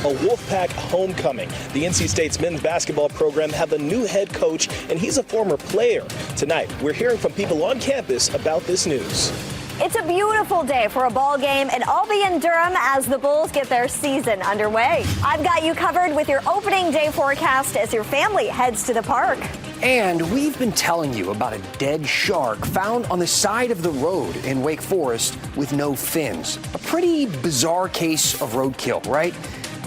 A Wolfpack homecoming. The NC State's men's basketball program have a new head coach, and he's a former player. Tonight, we're hearing from people on campus about this news. It's a beautiful day for a ball game, and I'll be in Durham as the Bulls get their season underway. I've got you covered with your opening day forecast as your family heads to the park. And we've been telling you about a dead shark found on the side of the road in Wake Forest with no fins. A pretty bizarre case of roadkill, right?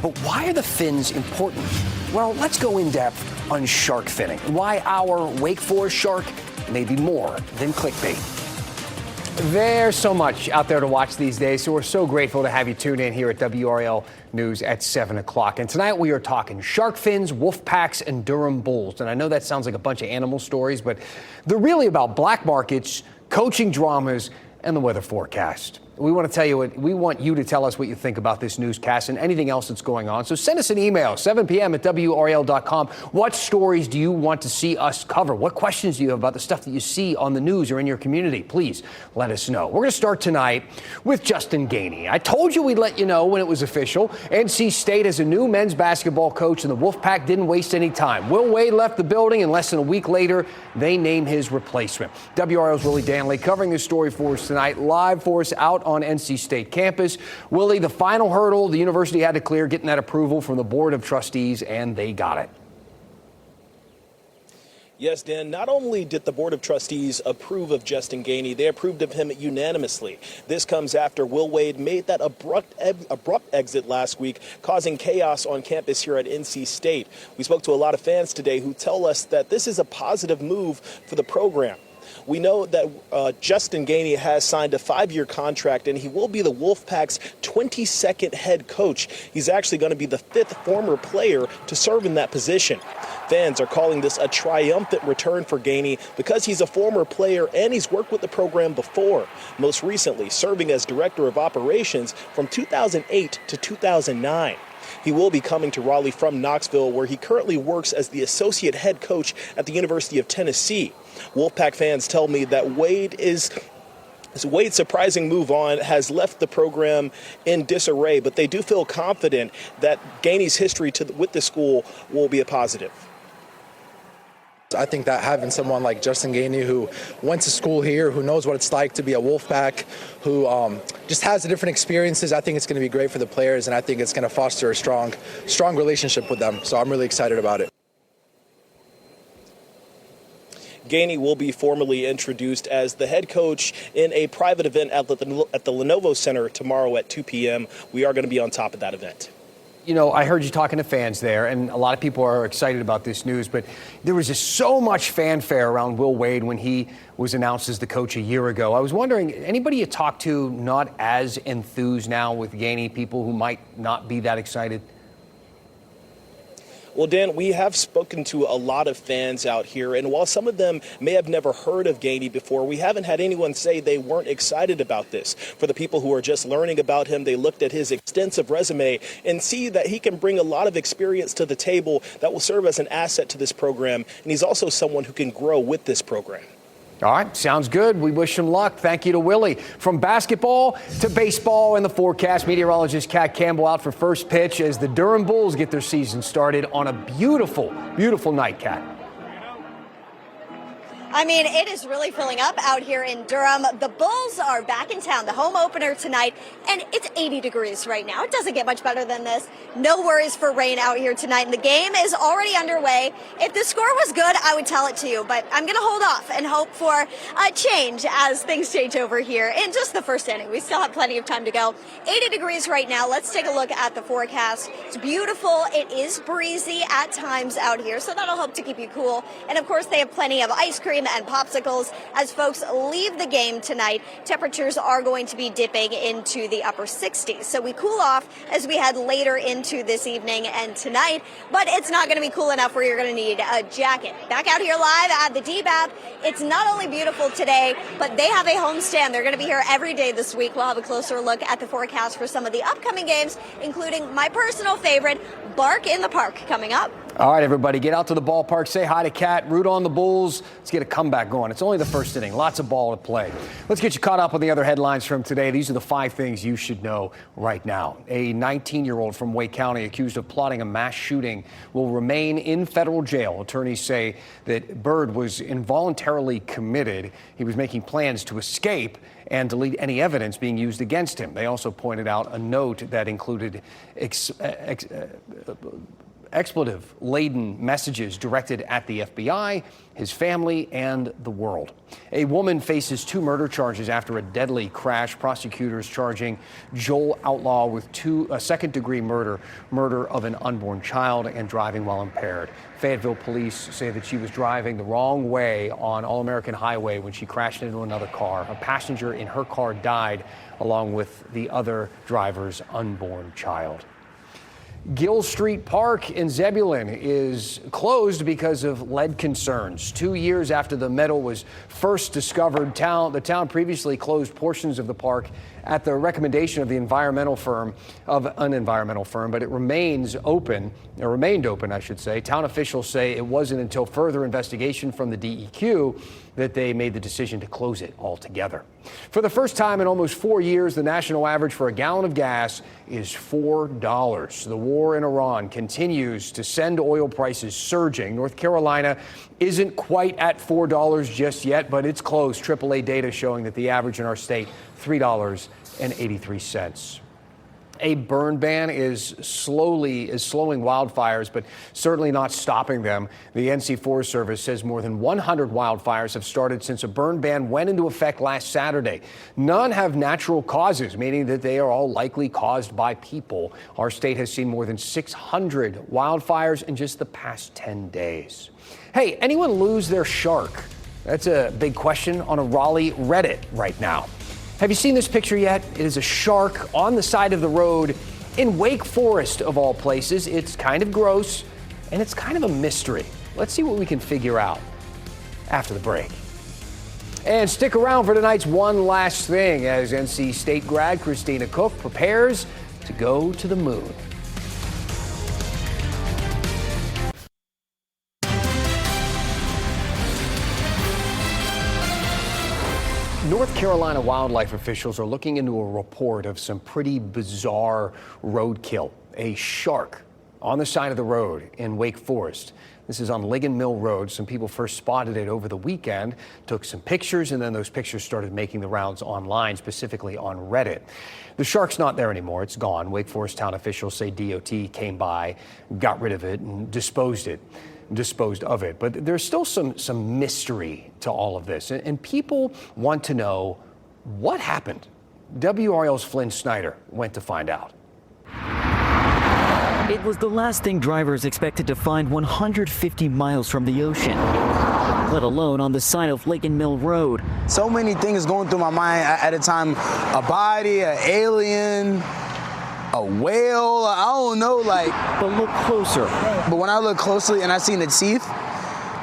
But why are the fins important? Well, let's go in depth on shark finning. Why our Wake Forest shark may be more than clickbait. There's so much out there to watch these days, so we're so grateful to have you tune in here at WRAL News at 7 o'clock. And tonight we are talking shark fins, wolf packs, and Durham Bulls. And I know that sounds like a bunch of animal stories, but they're really about black markets, coaching dramas, and the weather forecast. We want you to tell us what you think about this newscast and anything else that's going on. So send us an email, 7 p.m. at WRAL.com. What stories do you want to see us cover? What questions do you have about the stuff that you see on the news or in your community? Please let us know. We're going to start tonight with Justin Gainey. I told you we'd let you know when it was official. NC State has a new men's basketball coach, and the Wolfpack didn't waste any time. Will Wade left the building, and less than a week later, they named his replacement. WRAL's Willie Danley covering this story for us tonight, live for us out on NC State campus. Willie, the final hurdle the university had to clear, getting that approval from the Board of Trustees, and they got it. Yes, Dan, not only did the Board of Trustees approve of Justin Gainey, they approved of him unanimously. This comes after Will Wade made that abrupt exit last week, causing chaos on campus here at NC State. We spoke to a lot of fans today who tell us that this is a positive move for the program. We know that Justin Gainey has signed a 5-year contract, and he will be the Wolfpack's 22nd head coach. He's actually going to be the 5th former player to serve in that position. Fans are calling this a triumphant return for Gainey because he's a former player and he's worked with the program before, most recently serving as director of operations from 2008 to 2009. He will be coming to Raleigh from Knoxville, where he currently works as the associate head coach at the University of Tennessee. Wolfpack fans tell me that Wade's surprising move on has left the program in disarray, but they do feel confident that Gainey's history with the school will be a positive. I think that having someone like Justin Gainey, who went to school here, who knows what it's like to be a Wolfpack, who just has the different experiences, I think it's going to be great for the players, and I think it's going to foster a strong relationship with them. So I'm really excited about it. Gainey will be formally introduced as the head coach in a private event at the Lenovo Center tomorrow at 2 p.m. We are going to be on top of that event. You know, I heard you talking to fans there, and a lot of people are excited about this news, but there was just so much fanfare around Will Wade when he was announced as the coach a year ago. I was wondering, anybody you talked to not as enthused now with Gainey, people who might not be that excited? Well, Dan, we have spoken to a lot of fans out here, and while some of them may have never heard of Gainey before, we haven't had anyone say they weren't excited about this. For the people who are just learning about him, they looked at his extensive resume and see that he can bring a lot of experience to the table that will serve as an asset to this program, and he's also someone who can grow with this program. All right, sounds good. We wish him luck. Thank you to Willie. From basketball to baseball and the forecast, meteorologist Kat Campbell out for first pitch as the Durham Bulls get their season started on a beautiful, beautiful night, Kat. I mean, it is really filling up out here in Durham. The Bulls are back in town, the home opener tonight, and it's 80 degrees right now. It doesn't get much better than this. No worries for rain out here tonight, and the game is already underway. If the score was good, I would tell it to you, but I'm going to hold off and hope for a change as things change over here in just the first inning. We still have plenty of time to go. 80 degrees right now. Let's take a look at the forecast. It's beautiful. It is breezy at times out here, so that'll help to keep you cool. And, of course, they have plenty of ice cream and popsicles as folks leave the game tonight. Temperatures are going to be dipping into the upper 60s. So we cool off as we head later into this evening and tonight, but it's not going to be cool enough where you're going to need a jacket. Back out here live at the DBAP, it's not only beautiful today, but they have a homestand. They're going to be here every day this week. We'll have a closer look at the forecast for some of the upcoming games, including my personal favorite, Bark in the Park, coming up. All right, everybody, get out to the ballpark, say hi to Cat, root on the Bulls. Let's get a comeback going. It's only the first inning. Lots of ball to play. Let's get you caught up on the other headlines from today. These are the 5 things you should know right now. A 19-year-old from Wake County accused of plotting a mass shooting will remain in federal jail. Attorneys say that Bird was involuntarily committed. He was making plans to escape and delete any evidence being used against him. They also pointed out a note that included expletive-laden messages directed at the FBI, his family, and the world. A woman faces 2 murder charges after a deadly crash. Prosecutors charging Joel Outlaw with second-degree murder of an unborn child, and driving while impaired. Fayetteville police say that she was driving the wrong way on All-American Highway when she crashed into another car. A passenger in her car died, along with the other driver's unborn child. Gill Street Park in Zebulon is closed because of lead concerns. 2 years after the metal was first discovered, the town previously closed portions of the park at the recommendation of an environmental firm, but it remained open, I should say. Town officials say it wasn't until further investigation from the DEQ that they made the decision to close it altogether. For the first time in almost 4 years, the national average for a gallon of gas is $4. The war in Iran continues to send oil prices surging. North Carolina isn't quite at $4 just yet, but it's close. AAA data showing that the average in our state, $3.83. A burn ban is slowing wildfires, but certainly not stopping them. The NC Forest Service says more than 100 wildfires have started since a burn ban went into effect last Saturday. None have natural causes, meaning that they are all likely caused by people. Our state has seen more than 600 wildfires in just the past 10 days. Hey, anyone lose their shark? That's a big question on a Raleigh Reddit right now. Have you seen this picture yet? It is a shark on the side of the road in Wake Forest, of all places. It's kind of gross, and it's kind of a mystery. Let's see what we can figure out after the break. And stick around for tonight's One Last Thing as NC State grad Christina Cook prepares to go to the moon. North Carolina wildlife officials are looking into a report of some pretty bizarre roadkill. A shark on the side of the road in Wake Forest. This is on Ligon Mill Road. Some people first spotted it over the weekend, took some pictures, and then those pictures started making the rounds online, specifically on Reddit. The shark's not there anymore. It's gone. Wake Forest town officials say DOT came by, got rid of it, and disposed of it. But there's still some mystery to all of this, and people want to know what happened. WRAL's Flynn Snyder went to find out. It was the last thing drivers expected to find 150 miles from the ocean, let alone on the side of Ligon Mill Road. So many things going through my mind at a time. A body, an alien, a whale, I don't know, But look closer. But when I look closely and I seen the teeth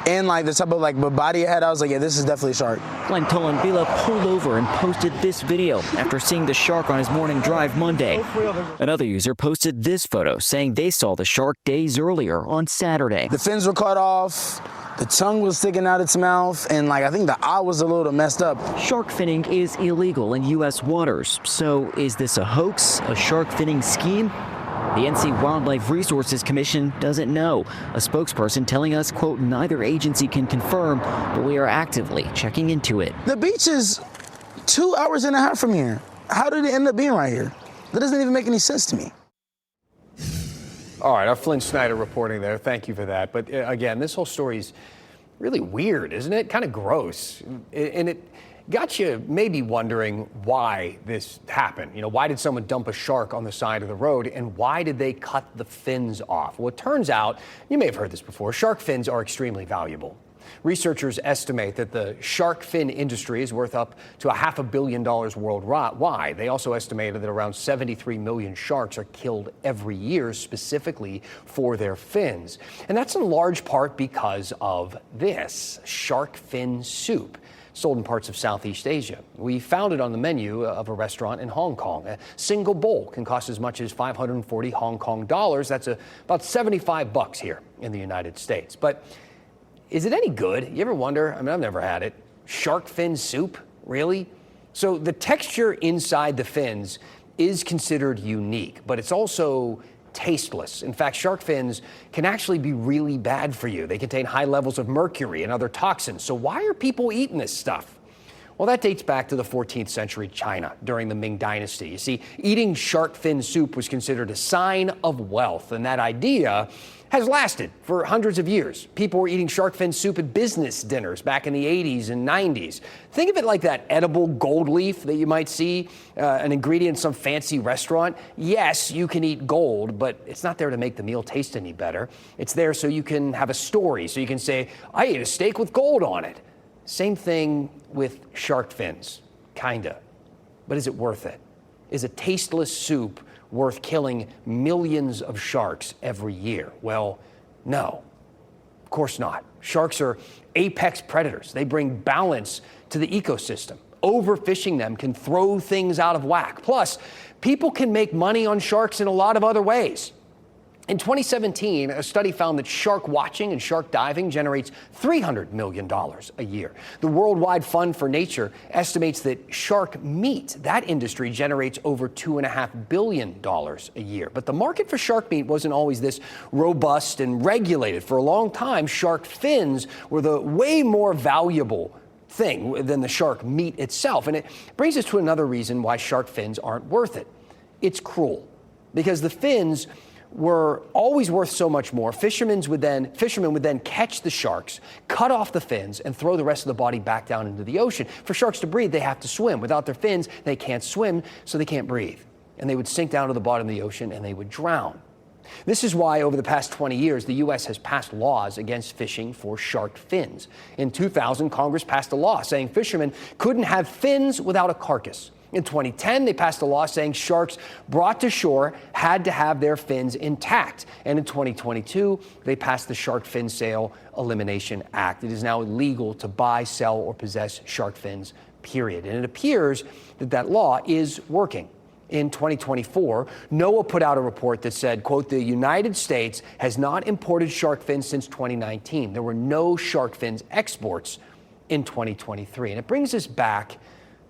and the type of body it had, I was like, yeah, this is definitely a shark. Glenn Tolanvila pulled over and posted this video after seeing the shark on his morning drive Monday. Another user posted this photo saying they saw the shark days earlier on Saturday. The fins were cut off. The tongue was sticking out its mouth, and I think the eye was a little messed up. Shark finning is illegal in U.S. waters. So is this a hoax, a shark finning scheme? The NC Wildlife Resources Commission doesn't know. A spokesperson telling us, quote, neither agency can confirm, but we are actively checking into it. The beach is 2 hours and a half from here. How did it end up being right here? That doesn't even make any sense to me. All right, our Flynn Snyder reporting there. Thank you for that. But again, this whole story's really weird, isn't it? Kind of gross. And it got you maybe wondering why this happened. Why did someone dump a shark on the side of the road, and why did they cut the fins off? Well, it turns out, you may have heard this before, shark fins are extremely valuable. Researchers estimate that the shark fin industry is worth up to $500 million worldwide. They also estimated that around 73 million sharks are killed every year specifically for their fins. And that's in large part because of this, shark fin soup. sold in parts of Southeast Asia. We found it on the menu of a restaurant in Hong Kong. A single bowl can cost as much as 540 Hong Kong dollars. That's about $75 here in the United States. But is it any good? You ever wonder? I mean, I've never had it. Shark fin soup? Really? So the texture inside the fins is considered unique, but it's also tasteless. In fact, shark fins can actually be really bad for you. They contain high levels of mercury and other toxins. So why are people eating this stuff? Well, that dates back to the 14th century China during the Ming Dynasty. You see, eating shark fin soup was considered a sign of wealth, and that idea has lasted for hundreds of years. People were eating shark fin soup at business dinners back in the 80s and 90s. Think of it like that edible gold leaf that you might see, an ingredient in some fancy restaurant. Yes, you can eat gold, but it's not there to make the meal taste any better. It's there so you can have a story, so you can say, I ate a steak with gold on it. Same thing with shark fins, kinda. But is it worth it? Is a tasteless soup worth killing millions of sharks every year? Well, no, of course not. Sharks are apex predators. They bring balance to the ecosystem. Overfishing them can throw things out of whack. Plus, people can make money on sharks in a lot of other ways. In 2017, a study found that shark watching and shark diving generates $300 million a year. The Worldwide Fund for Nature estimates that shark meat, that industry, generates over $2.5 billion a year. But the market for shark meat wasn't always this robust and regulated. For a long time, shark fins were the way more valuable thing than the shark meat itself. And it brings us to another reason why shark fins aren't worth it. It's cruel, because the fins were always worth so much more. Fishermen would then catch the sharks, cut off the fins, and throw the rest of the body back down into the ocean. For sharks to breathe, they have to swim. Without their fins, they can't swim, so they can't breathe. And they would sink down to the bottom of the ocean and they would drown. This is why over the past 20 years, the U.S. has passed laws against fishing for shark fins. In 2000, Congress passed a law saying fishermen couldn't have fins without a carcass. In 2010, they passed a law saying sharks brought to shore had to have their fins intact. And in 2022, they passed the Shark Fin Sale Elimination Act. It is now illegal to buy, sell, or possess shark fins, period. And it appears that that law is working. In 2024, NOAA put out a report that said, quote, the United States has not imported shark fins since 2019. There were no shark fins exports in 2023. And it brings us back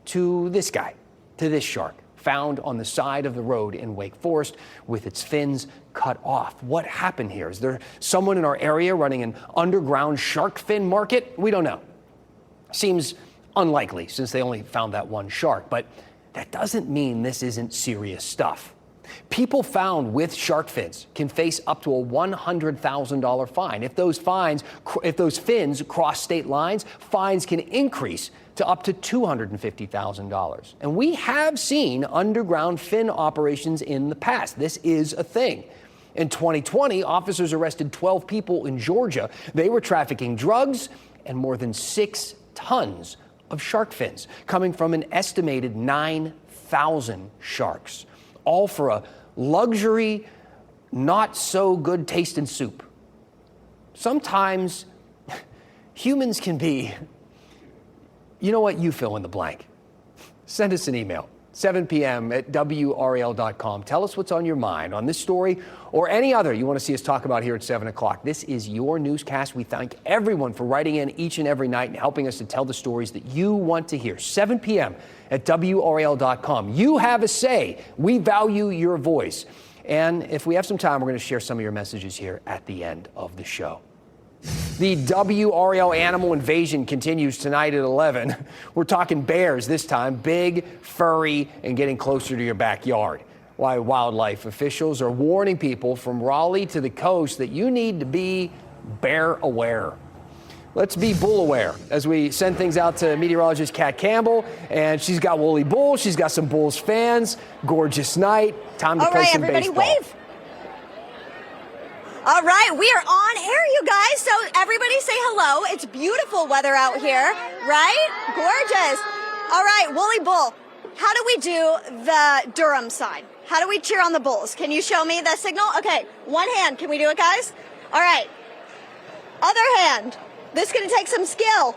to this guy. To this shark, found on the side of the road in Wake Forest with its fins cut off. What happened here? Is there someone in our area running an underground shark fin market? We don't know. Seems unlikely since they only found that one shark, but that doesn't mean this isn't serious stuff. People found with shark fins can face up to a $100,000 fine. If those fins cross state lines, fines can increase to up to $250,000. And we have seen underground fin operations in the past. This is a thing. In 2020, officers arrested 12 people in Georgia. They were trafficking drugs and more than 6 tons of shark fins, coming from an estimated 9,000 sharks, all for a luxury, not so good tasting soup. Sometimes humans can be, you know what, you fill in the blank. Send us an email, 7 p.m. at WRAL.com. Tell us what's on your mind on this story or any other you want to see us talk about here at 7 o'clock. This is your newscast. We thank everyone for writing in each and every night and helping us to tell the stories that you want to hear. 7 p.m. at WRAL.com. You have a say. We value your voice. And if we have some time, we're going to share some of your messages here at the end of the show. The WRAL animal invasion continues tonight at 11. We're talking bears this time, big, furry, and getting closer to your backyard. Why wildlife officials are warning people from Raleigh to the coast that you need to be bear aware. Let's be bull aware as we send things out to meteorologist Kat Campbell, and she's got woolly bulls. She's got some Bulls fans. Gorgeous night. Time to play some baseball. All right, everybody wave. All right, we are on air, you guys. So everybody say hello. It's beautiful weather out here, right? Gorgeous. All right, Woolly Bull, how do we do the Durham side? How do we cheer on the Bulls? Can you show me the signal? Okay, one hand. Can we do it, guys? All right. Other hand. This is going to take some skill.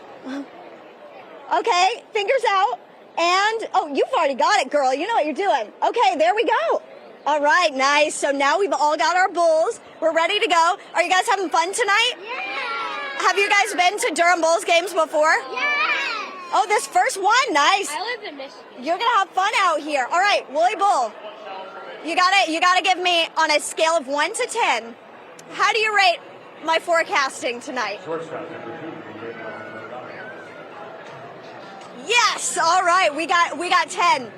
Okay, fingers out. And, oh, you've already got it, girl. You know what you're doing. Okay, there we go. All right, nice. So now we've all got our bulls. We're ready to go. Are you guys having fun tonight? Yeah. Have you guys been to Durham Bulls games before? Yeah. Oh, this first one, nice. I live in Michigan. You're gonna have fun out here. All right, Wooly Bull. You gotta give me on a scale of 1 to 10. How do you rate my forecasting tonight? Yes, all right, we got 10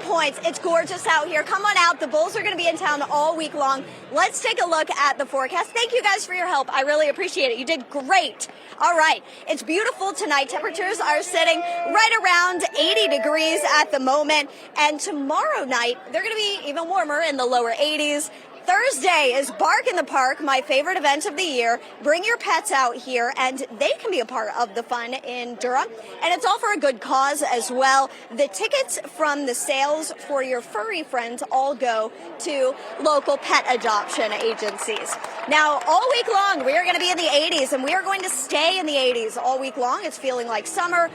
points. It's gorgeous out here. Come on out. The Bulls are going to be in town all week long. Let's take a look at the forecast. Thank you guys for your help. I really appreciate it. You did great. All right, it's beautiful tonight. Temperatures are sitting right around 80 degrees at the moment. And tomorrow night, they're going to be even warmer in the lower 80s. Thursday is Bark in the Park, my favorite event of the year. Bring your pets out here, and they can be a part of the fun in Durham. And it's all for a good cause as well. The tickets from the sales for your furry friends all go to local pet adoption agencies. Now, all week long, we are going to be in the 80s, and we are going to stay in the 80s all week long. It's feeling like summer.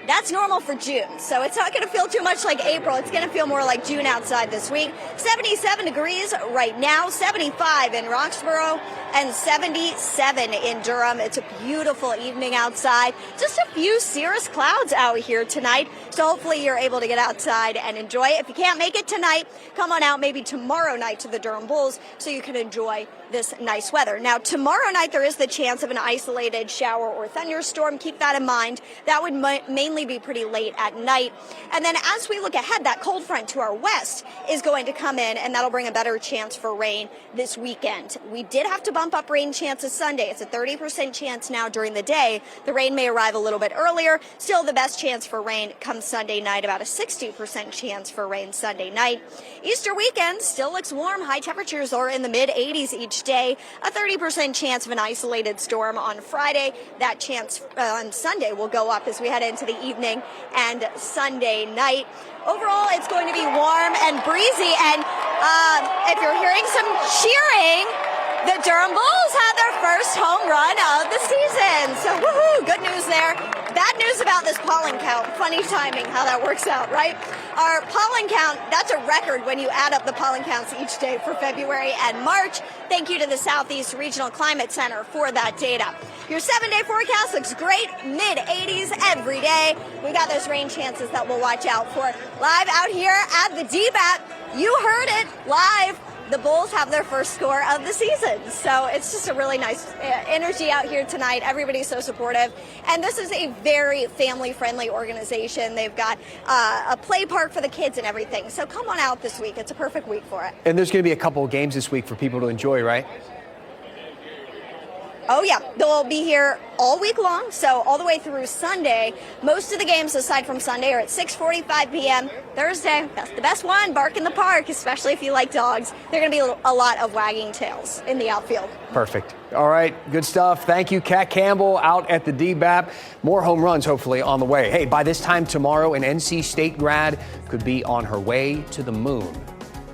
That's normal for June, so it's not going to feel too much like April. It's going to feel more like June outside this week. 77 degrees right now, 75 in Roxborough, and 77 in Durham. It's a beautiful evening outside. Just a few cirrus clouds out here tonight, so hopefully you're able to get outside and enjoy it. If you can't make it tonight, come on out maybe tomorrow night to the Durham Bulls so you can enjoy this nice weather. Now, tomorrow night there is the chance of an isolated shower or thunderstorm. Keep that in mind. That would mainly be pretty late at night. And then as we look ahead, that cold front to our west is going to come in, and that'll bring a better chance for rain this weekend. We did have to bump up rain chances Sunday. It's a 30% chance now during the day. The rain may arrive a little bit earlier. Still, the best chance for rain comes Sunday night, about a 60% chance for rain Sunday night. Easter weekend still looks warm. High temperatures are in the mid-80s each day. A 30% chance of an isolated storm on Friday. That chance on Sunday will go up as we head into the evening and Sunday night. Overall, it's going to be warm and breezy. And if you're hearing some cheering, the Durham Bulls had their first home run of the season. So, woohoo, good news there. Bad news about this pollen count. Funny timing how that works out, right? Our pollen count, that's a record when you add up the pollen counts each day for February and March. Thank you to the Southeast Regional Climate Center for that data. Your 7-day forecast looks great, mid-80s every day. We got those rain chances that we'll watch out for. Live out here at the DBAP, you heard it live. The Bulls have their first score of the season. So it's just a really nice energy out here tonight. Everybody's so supportive. And this is a very family-friendly organization. They've got a play park for the kids and everything. So come on out this week. It's a perfect week for it. And there's going to be a couple of games this week for people to enjoy, right? Oh, yeah. They'll be here all week long, so all the way through Sunday. Most of the games, aside from Sunday, are at 6:45 p.m. Thursday, that's the best one, Bark in the Park, especially if you like dogs. There are going to be a lot of wagging tails in the outfield. Perfect. All right, good stuff. Thank you, Kat Campbell, out at the DBAP. More home runs, hopefully, on the way. Hey, by this time tomorrow, an NC State grad could be on her way to the moon.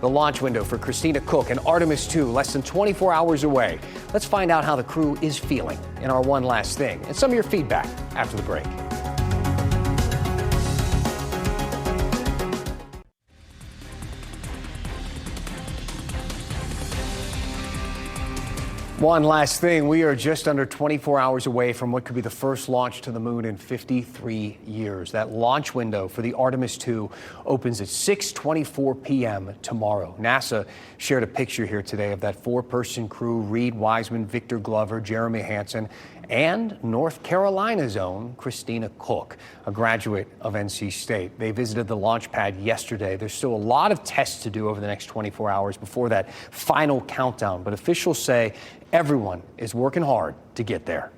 The launch window for Christina Cook and Artemis 2 less than 24 hours away. Let's find out how the crew is feeling in our One Last Thing and some of your feedback after the break. One last thing, we are just under 24 hours away from what could be the first launch to the moon in 53 years. That launch window for the Artemis 2 opens at 6:24 p.m. tomorrow. NASA shared a picture here today of that four-person crew: Reed Wiseman, Victor Glover, Jeremy Hansen, and North Carolina's own Christina Cook, a graduate of NC State. They visited the launch pad yesterday. There's still a lot of tests to do over the next 24 hours before that final countdown, but officials say everyone is working hard to get there.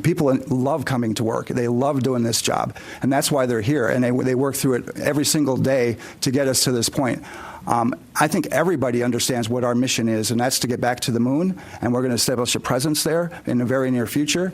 People love coming to work. They love doing this job, and that's why they're here, and they work through it every single day to get us to this point. I think everybody understands what our mission is, and that's to get back to the moon, and we're going to establish a presence there in the very near future.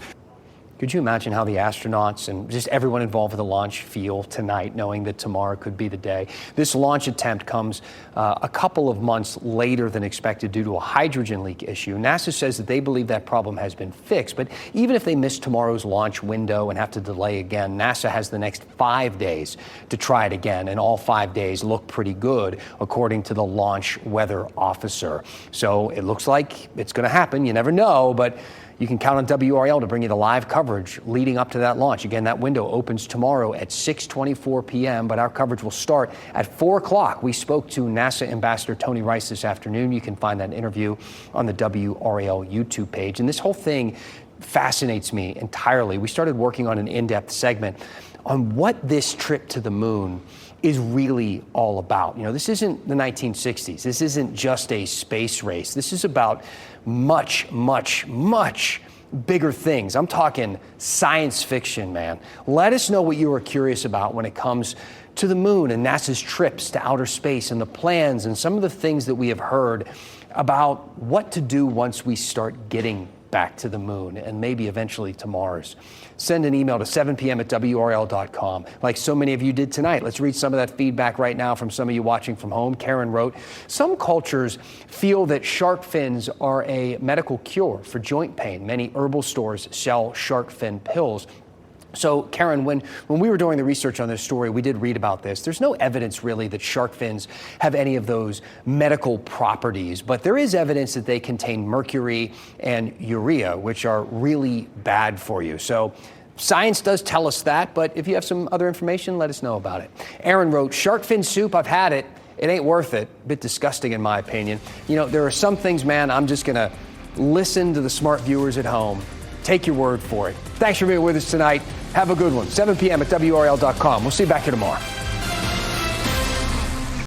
Could you imagine how the astronauts and just everyone involved with the launch feel tonight, knowing that tomorrow could be the day? This launch attempt comes a couple of months later than expected due to a hydrogen leak issue. NASA says that they believe that problem has been fixed, but even if they miss tomorrow's launch window and have to delay again, NASA has the next 5 days to try it again, and all 5 days look pretty good, according to the launch weather officer. So it looks like it's going to happen. You never know, but you can count on WRAL to bring you the live coverage leading up to that launch. Again, that window opens tomorrow at 6:24 p.m., but our coverage will start at 4 o'clock. We spoke to NASA Ambassador Tony Rice this afternoon. You can find that interview on the WRAL YouTube page. And this whole thing fascinates me entirely. We started working on an in-depth segment on what this trip to the moon is really all about. You know, this isn't the 1960s. This isn't just a space race. This is about much, much, much bigger things. I'm talking science fiction, man. Let us know what you are curious about when it comes to the moon and NASA's trips to outer space and the plans and some of the things that we have heard about what to do once we start getting back to the moon and maybe eventually to Mars. Send an email to 7 p.m. at WRAL.com, like so many of you did tonight. Let's read some of that feedback right now from some of you watching from home. Karen wrote, some cultures feel that shark fins are a medical cure for joint pain. Many herbal stores sell shark fin pills. So, Karen, when we were doing the research on this story, we did read about this. There's no evidence really that shark fins have any of those medical properties, but there is evidence that they contain mercury and urea, which are really bad for you. So, science does tell us that, but if you have some other information, let us know about it. Aaron wrote, shark fin soup, I've had it. It ain't worth it. A bit disgusting in my opinion. You know, there are some things, man, I'm just going to listen to the smart viewers at home. Take your word for it. Thanks for being with us tonight. Have a good one. 7 p.m. at WRAL.com. We'll see you back here tomorrow.